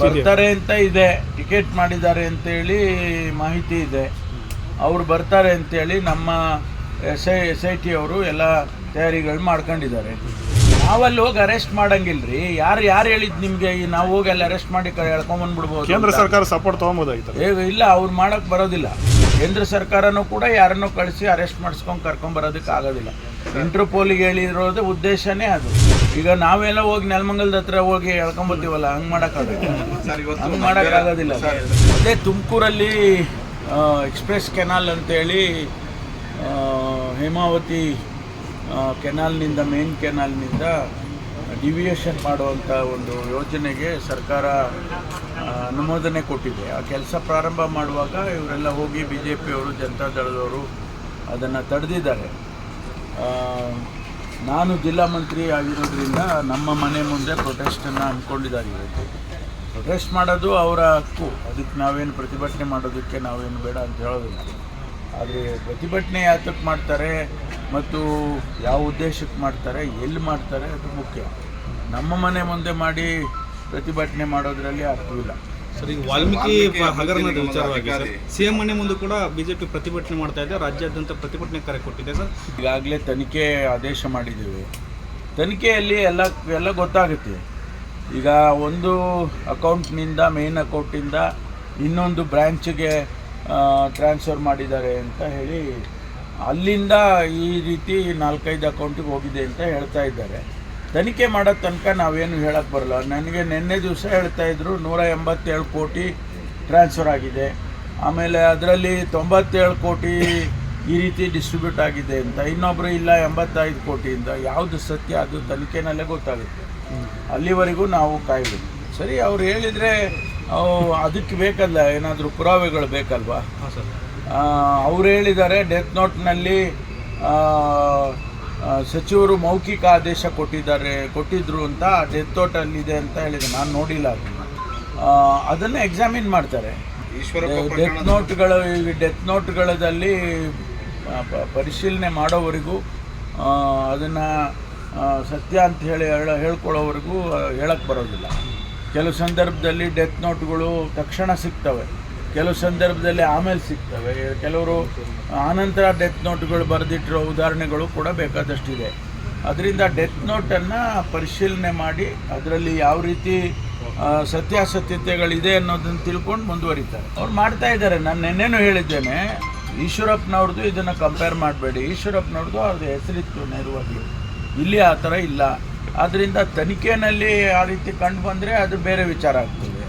ಬರ್ತಾರೆ ಅಂತ ಇದೆ, ಟಿಕೆಟ್ ಮಾಡಿದ್ದಾರೆ ಅಂತೇಳಿ ಮಾಹಿತಿ ಇದೆ. ಅವರು ಬರ್ತಾರೆ ಅಂತೇಳಿ ನಮ್ಮ SIT ಅವರು ಎಲ್ಲ ತಯಾರಿಗಳು ಮಾಡ್ಕೊಂಡಿದ್ದಾರೆ. ನಾವಲ್ಲಿ ಹೋಗಿ ಅರೆಸ್ಟ್ ಮಾಡಂಗಿಲ್ರಿ. ಯಾರು ಹೇಳಿದ್ ನಿಮಗೆ? ನಾವು ಹೋಗಿ ಅಲ್ಲಿ ಅರೆಸ್ಟ್ ಮಾಡಿ ಎಳ್ಕೊಂಬಂದ್ಬಿಡ್ಬೋದು. ಕೇಂದ್ರ ಸರ್ಕಾರ ಸಪೋರ್ಟ್ ತೊಗೊಂಬೋದಾಗಿತ್ತು. ಇಲ್ಲ, ಅವ್ರು ಮಾಡಕ್ ಬರೋದಿಲ್ಲ. ಕೇಂದ್ರ ಸರ್ಕಾರನೂ ಕೂಡ ಯಾರನ್ನೂ ಕಳಿಸಿ ಅರೆಸ್ಟ್ ಮಾಡಿಸ್ಕೊಂಡು ಕರ್ಕೊಂಬರೋದಕ್ಕೆ ಆಗೋದಿಲ್ಲ. ಇಂಟರ್ಪೋಲಿಗೆ ಹೇಳಿರೋದು ಉದ್ದೇಶನೇ ಅದು. ಈಗ ನಾವೆಲ್ಲ ಹೋಗಿ ನೆಲಮಂಗಲದ ಹತ್ರ ಹೋಗಿ ಎಳ್ಕೊಂಬತ್ತೀವಲ್ಲ, ಹಂಗೆ ಮಾಡೋಕ್ಕಾಗೋದಿಲ್ಲ. ಅದೇ ತುಮಕೂರಲ್ಲಿ ಎಕ್ಸ್ಪ್ರೆಸ್ ಕೆನಾಲ್ ಅಂತೇಳಿ ಹೇಮಾವತಿ ಕೆನಾಲ್ನಿಂದ, ಮೇನ್ ಕೆನಾಲ್ನಿಂದ ಡಿವಿಯೇಷನ್ ಮಾಡುವಂಥ ಒಂದು ಯೋಜನೆಗೆ ಸರ್ಕಾರ ಅನುಮೋದನೆ ಕೊಟ್ಟಿದೆ. ಆ ಕೆಲಸ ಪ್ರಾರಂಭ ಮಾಡುವಾಗ ಇವರೆಲ್ಲ ಹೋಗಿ BJP ಅವರು, ಜನತಾದಳದವರು ಅದನ್ನು ತಡೆದಿದ್ದಾರೆ. ನಾನು ಜಿಲ್ಲಾ ಮಂತ್ರಿ ಆಗಿರೋದ್ರಿಂದ ನಮ್ಮ ಮನೆ ಮುಂದೆ ಪ್ರೊಟೆಸ್ಟನ್ನು ಅಂದ್ಕೊಂಡಿದ್ದಾರೆ. ಇವತ್ತು ಪ್ರೊಟೆಸ್ಟ್ ಮಾಡೋದು ಅವರ ಹಕ್ಕು. ಅದಕ್ಕೆ ನಾವೇನು ಪ್ರತಿಭಟನೆ ಮಾಡೋದಕ್ಕೆ ನಾವೇನು ಬೇಡ ಅಂತ ಹೇಳೋದಿಲ್ಲ. ಆದರೆ ಪ್ರತಿಭಟನೆ ಯಾತಕ್ಕೆ ಮಾಡ್ತಾರೆ ಮತ್ತು ಯಾವ ಉದ್ದೇಶಕ್ಕೆ ಮಾಡ್ತಾರೆ, ಎಲ್ಲಿ ಮಾಡ್ತಾರೆ, ಅದು ಮುಖ್ಯ. ನಮ್ಮ ಮನೆ ಮುಂದೆ ಮಾಡಿ ಪ್ರತಿಭಟನೆ ಮಾಡೋದ್ರಲ್ಲಿ ಅರ್ಥವಿಲ್ಲ. ಸರ್, ಈಗ ವಾಲ್ಮೀಕಿ ಹಗರಣದ ವಿಚಾರವಾಗಿ CM ಮನೆ ಮುಂದೆ ಕೂಡ BJP ಪ್ರತಿಭಟನೆ ಮಾಡ್ತಾ ಇದೆ. ರಾಜ್ಯಾದ್ಯಂತ ಪ್ರತಿಭಟನೆ ಕರೆ ಕೊಟ್ಟಿದೆ. ಸರ್, ಈಗಾಗಲೇ ತನಿಖೆ ಆದೇಶ ಮಾಡಿದ್ದೀವಿ. ತನಿಖೆಯಲ್ಲಿ ಎಲ್ಲ ಗೊತ್ತಾಗುತ್ತೆ. ಈಗ ಒಂದು ಅಕೌಂಟ್ನಿಂದ, ಮೇನ್ ಅಕೌಂಟಿಂದ ಇನ್ನೊಂದು ಬ್ರ್ಯಾಂಚ್ಗೆ ಟ್ರಾನ್ಸ್ಫರ್ ಮಾಡಿದ್ದಾರೆ ಅಂತ ಹೇಳಿ, ಅಲ್ಲಿಂದ ಈ ರೀತಿ 4-5 ಅಕೌಂಟಿಗೆ ಹೋಗಿದೆ ಅಂತ ಹೇಳ್ತಾ ಇದ್ದಾರೆ. ತನಿಖೆ ಮಾಡೋ ತನಕ ನಾವೇನು ಹೇಳಕ್ಕೆ ಬರಲ್ಲ. ನನಗೆ ನಿನ್ನೆ ದಿವಸ ಹೇಳ್ತಾಯಿದ್ರು 187 ಕೋಟಿ ಟ್ರಾನ್ಸ್ಫರ್ ಆಗಿದೆ, ಆಮೇಲೆ ಅದರಲ್ಲಿ 97 ಕೋಟಿ ಈ ರೀತಿ ಡಿಸ್ಟ್ರಿಬ್ಯೂಟ್ ಆಗಿದೆ ಅಂತ. ಇನ್ನೊಬ್ಬರು ಇಲ್ಲ 85 ಕೋಟಿಯಿಂದ. ಯಾವುದು ಸತ್ಯ ಅದು ತನಿಖೆನಲ್ಲೇ ಗೊತ್ತಾಗುತ್ತೆ. ಅಲ್ಲಿವರೆಗೂ ನಾವು ಕಾಯಬೇಕು. ಸರಿ, ಅವ್ರು ಹೇಳಿದರೆ ಅದಕ್ಕೆ ಬೇಕಲ್ಲ, ಏನಾದರೂ ಪುರಾವೆಗಳು ಬೇಕಲ್ವಾ? ಅವ್ರು ಹೇಳಿದ್ದಾರೆ ಡೆತ್ ನೋಟ್ನಲ್ಲಿ ಸಚಿವರು ಮೌಖಿಕ ಆದೇಶ ಕೊಟ್ಟಿದ್ರು ಅಂತ ಡೆತ್ ನೋಟಲ್ಲಿದೆ ಅಂತ ಹೇಳಿದೆ. ನಾನು ನೋಡಿಲ್ಲ ಅದನ್ನು ಎಕ್ಸಾಮಿನ್ ಮಾಡ್ತಾರೆ. ಡೆತ್ ನೋಟ್ಗಳಲ್ಲಿ ಪರಿಶೀಲನೆ ಮಾಡೋವರೆಗೂ ಅದನ್ನು ಸತ್ಯ ಅಂತ ಹೇಳ್ಕೊಳ್ಳೋವರೆಗೂ ಹೇಳಕ್ಕೆ ಬರೋದಿಲ್ಲ. ಕೆಲವು ಸಂದರ್ಭದಲ್ಲಿ ಡೆತ್ ನೋಟ್ಗಳು ತಕ್ಷಣ ಸಿಗ್ತವೆ, ಕೆಲವು ಸಂದರ್ಭದಲ್ಲಿ ಆಮೇಲೆ ಸಿಗ್ತವೆ, ಕೆಲವರು ಆನಂತರ ಡೆತ್ ನೋಟ್ಗಳು ಬರೆದಿಟ್ಟಿರೋ ಉದಾಹರಣೆಗಳು ಕೂಡ ಬೇಕಾದಷ್ಟಿದೆ. ಅದರಿಂದ ಡೆತ್ ನೋಟನ್ನು ಪರಿಶೀಲನೆ ಮಾಡಿ ಅದರಲ್ಲಿ ಯಾವ ರೀತಿ ಸತ್ಯಾಸತ್ಯತೆಗಳಿದೆ ಅನ್ನೋದನ್ನು ತಿಳ್ಕೊಂಡು ಮುಂದುವರಿತಾರೆ. ಅವ್ರು ಮಾಡ್ತಾ ಇದ್ದಾರೆ. ನಾನು ನಿನ್ನೆನೂ ಹೇಳಿದ್ದೇನೆ, ಈಶ್ವರಪ್ಪನವ್ರದ್ದು ಇದನ್ನು ಕಂಪೇರ್ ಮಾಡಬೇಡಿ. ಈಶ್ವರಪ್ಪನವ್ರದ್ದು ಅವ್ರದ್ದು ಹೆಸರಿತ್ತು ನೇರವಾಗಿ, ಇಲ್ಲಿ ಆ ಥರ ಇಲ್ಲ. ಆದ್ದರಿಂದ ತನಿಖೆಯಲ್ಲಿ ಆ ರೀತಿ ಕಂಡು ಬಂದರೆ ಅದು ಬೇರೆ ವಿಚಾರ ಆಗ್ತದೆ.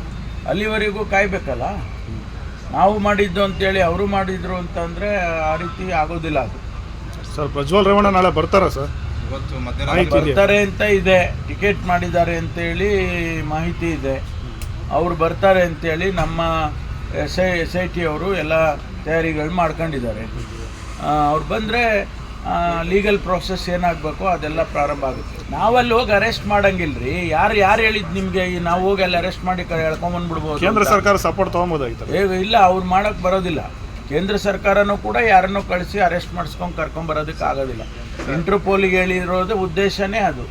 ಅಲ್ಲಿವರೆಗೂ ಕಾಯಬೇಕಲ್ಲ. ನಾವು ಮಾಡಿದ್ದು ಅಂತೇಳಿ ಅವರು ಮಾಡಿದರು ಅಂತಂದರೆ ಆ ರೀತಿ ಆಗೋದಿಲ್ಲ. ಅದು ಸರ್, ಪ್ರಜ್ವಲ್ ರೇವಣ್ಣ ನಾಳೆ ಬರ್ತಾರಾ ಸರ್? ಬರ್ತಾರೆ ಅಂತ ಇದೆ, ಟಿಕೆಟ್ ಮಾಡಿದ್ದಾರೆ ಅಂತೇಳಿ ಮಾಹಿತಿ ಇದೆ. ಅವರು ಬರ್ತಾರೆ ಅಂತೇಳಿ ನಮ್ಮ SIT ಅವರು ಎಲ್ಲ ತಯಾರಿಗಳು ಮಾಡ್ಕೊಂಡಿದ್ದಾರೆ. ಅವ್ರು ಬಂದರೆ ಲೀಗಲ್ ಪ್ರೋಸೆಸ್ ಏನಾಗಬೇಕು ಅದೆಲ್ಲ ಪ್ರಾರಂಭ ಆಗುತ್ತೆ. ನಾವಲ್ಲಿ ಹೋಗಿ ಅರೆಸ್ಟ್ ಮಾಡಂಗಿಲ್ರಿ. ಯಾರು ಹೇಳಿದ್ ನಿಮಗೆ? ನಾವು ಹೋಗಿ ಅಲ್ಲಿ ಅರೆಸ್ಟ್ ಮಾಡಿ ಎಳ್ಕೊಂಬಂದ್ಬಿಡ್ಬೋದು. ಕೇಂದ್ರ ಸರ್ಕಾರ ಸಪೋರ್ಟ್ ತೊಗೊಂಬೋದಾಗಿತ್ತು. ಇಲ್ಲ, ಅವ್ರು ಮಾಡಕ್ಕೆ ಬರೋದಿಲ್ಲ. ಕೇಂದ್ರ ಸರ್ಕಾರನೂ ಕೂಡ ಯಾರನ್ನೂ ಕಳಿಸಿ ಅರೆಸ್ಟ್ ಮಾಡಿಸ್ಕೊಂಡು ಕರ್ಕೊಂಬರೋದಕ್ಕೆ ಆಗೋದಿಲ್ಲ. ಇಂಟರ್ಪೋಲಿಗೆ ಹೇಳಿರೋದು ಉದ್ದೇಶನೇ ಅದು.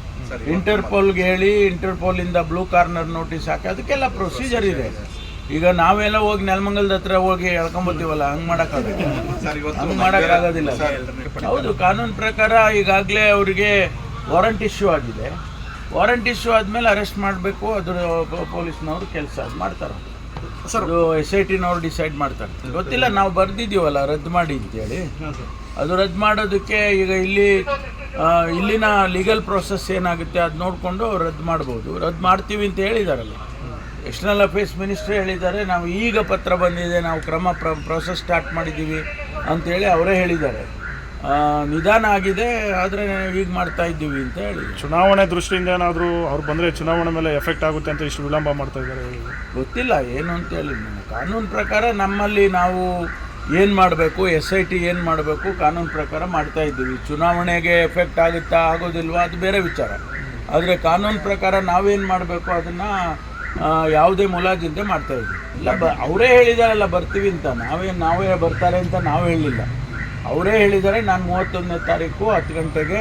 ಇಂಟರ್ಪೋಲ್ಗೆ ಹೇಳಿ ಇಂಟರ್ಪೋಲಿಂದ ಬ್ಲೂ ಕಾರ್ನರ್ ನೋಟಿಸ್ ಹಾಕಿ ಅದಕ್ಕೆಲ್ಲ ಪ್ರೊಸೀಜರ್ ಇದೆ. ಈಗ ನಾವೆಲ್ಲ ಹೋಗಿ ನೆಲಮಂಗಲದ ಹತ್ರ ಹೋಗಿ ಎಳ್ಕೊಂಬತ್ತೀವಲ್ಲ, ಹಂಗೆ ಮಾಡೋಕ್ಕಾಗೋದಿಲ್ಲ. ಹೌದು, ಕಾನೂನು ಪ್ರಕಾರ ಈಗಾಗಲೇ ಅವರಿಗೆ ವಾರಂಟ್ ಇಶ್ಯೂ ಆಗಿದೆ. ವಾರಂಟ್ ಇಶ್ಯೂ ಆದಮೇಲೆ ಅರೆಸ್ಟ್ ಮಾಡಬೇಕು. ಅದು ಪೊಲೀಸ್ನವರು ಕೆಲಸ ಮಾಡ್ತಾರೆ. ಅದು SITನವ್ರು ಡಿಸೈಡ್ ಮಾಡ್ತಾರೆ. ಗೊತ್ತಿಲ್ಲ, ನಾವು ಬರೆದಿದ್ದೀವಲ್ಲ ರದ್ದು ಮಾಡಿ ಅಂತೇಳಿ. ಅದು ರದ್ದು ಮಾಡೋದಕ್ಕೆ ಈಗ ಇಲ್ಲಿನ ಲೀಗಲ್ ಪ್ರೊಸೆಸ್ ಏನಾಗುತ್ತೆ ಅದು ನೋಡಿಕೊಂಡು ರದ್ದು ಮಾಡ್ಬೋದು. ರದ್ದು ಮಾಡ್ತೀವಿ ಅಂತ ಹೇಳಿದಾರಲ್ಲ, ಎಕ್ಸ್ಟರ್ನಲ್ ಅಫೇರ್ಸ್ ಮಿನಿಸ್ಟ್ರಿ ಹೇಳಿದ್ದಾರೆ. ನಾವು ಈಗ ಪತ್ರ ಬಂದಿದೆ, ನಾವು ಪ್ರೊಸೆಸ್ ಸ್ಟಾರ್ಟ್ ಮಾಡಿದ್ದೀವಿ ಅಂತೇಳಿ ಅವರೇ ಹೇಳಿದ್ದಾರೆ. ನಿಧಾನ ಆಗಿದೆ, ಆದರೆ ಈಗ ಮಾಡ್ತಾ ಇದ್ದೀವಿ ಅಂತ ಹೇಳಿ. ಚುನಾವಣೆ ದೃಷ್ಟಿಯಿಂದ ಏನಾದರೂ ಅವ್ರು ಬಂದರೆ ಚುನಾವಣೆ ಮೇಲೆ ಎಫೆಕ್ಟ್ ಆಗುತ್ತೆ ಅಂತ ಇಷ್ಟು ವಿಳಂಬ ಮಾಡ್ತಾ ಇದ್ದಾರೆ. ಗೊತ್ತಿಲ್ಲ ಏನು ಅಂತೇಳಿ. ಕಾನೂನು ಪ್ರಕಾರ ನಮ್ಮಲ್ಲಿ ನಾವು ಏನು ಮಾಡಬೇಕು, SIT ಏನು ಮಾಡಬೇಕು ಕಾನೂನು ಪ್ರಕಾರ ಮಾಡ್ತಾ ಇದ್ದೀವಿ. ಚುನಾವಣೆಗೆ ಎಫೆಕ್ಟ್ ಆಗುತ್ತಾ ಆಗೋದಿಲ್ವಾ ಅದು ಬೇರೆ ವಿಚಾರ. ಆದರೆ ಕಾನೂನು ಪ್ರಕಾರ ನಾವೇನು ಮಾಡಬೇಕು ಅದನ್ನು ಯಾವುದೇ ಮುಲಾಜಿಂದ ಮಾಡ್ತಾಯಿದ್ವಿ. ಇಲ್ಲ ಅವರೇ ಹೇಳಿದಾರಲ್ಲ ಬರ್ತೀವಿ ಅಂತ. ನಾವೇ ಬರ್ತಾರೆ ಅಂತ ನಾವು ಹೇಳಿಲ್ಲ. ಅವರೇ ಹೇಳಿದ್ದಾರೆ ನಾನು 31ನೇ ತಾರೀಕು 10 ಗಂಟೆಗೆ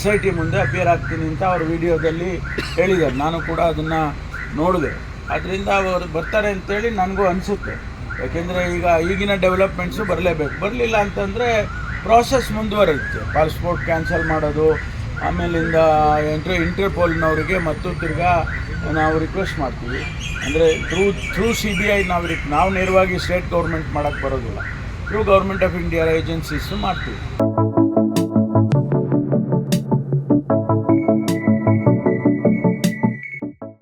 SIT ಮುಂದೆ ಅಪಿಯರ್ ಆಗ್ತೀನಿ ಅಂತ ಅವ್ರ ವಿಡಿಯೋದಲ್ಲಿ ಹೇಳಿದ್ದಾರೆ. ನಾನು ಕೂಡ ಅದನ್ನು ನೋಡಿದೆ. ಅದರಿಂದ ಅವರು ಬರ್ತಾರೆ ಅಂತೇಳಿ ನನಗೂ ಅನಿಸುತ್ತೆ. ಯಾಕೆಂದರೆ ಈಗಿನ ಡೆವಲಪ್ಮೆಂಟ್ಸು ಬರಲಿಲ್ಲ ಅಂತಂದರೆ ಪ್ರಾಸೆಸ್ ಮುಂದುವರಿಯುತ್ತೆ. ಪಾಸ್ಪೋರ್ಟ್ ಕ್ಯಾನ್ಸಲ್ ಮಾಡೋದು, ಆಮೇಲಿಂದ ಇಂಟರ್ಪೋಲ್ನವರಿಗೆ ಮತ್ತು ತಿರ್ಗಾ ನಾವು ರಿಕ್ವೆಸ್ಟ್ ಮಾಡ್ತೀವಿ. ಅಂದರೆ ಥ್ರೂ CBI ನಾವು ನೇರವಾಗಿ ಸ್ಟೇಟ್ ಗೌರ್ಮೆಂಟ್ ಮಾಡೋಕ್ಕೆ ಬರೋದಿಲ್ಲ, through government of India agencies ಮಾಡ್ತೀವಿ.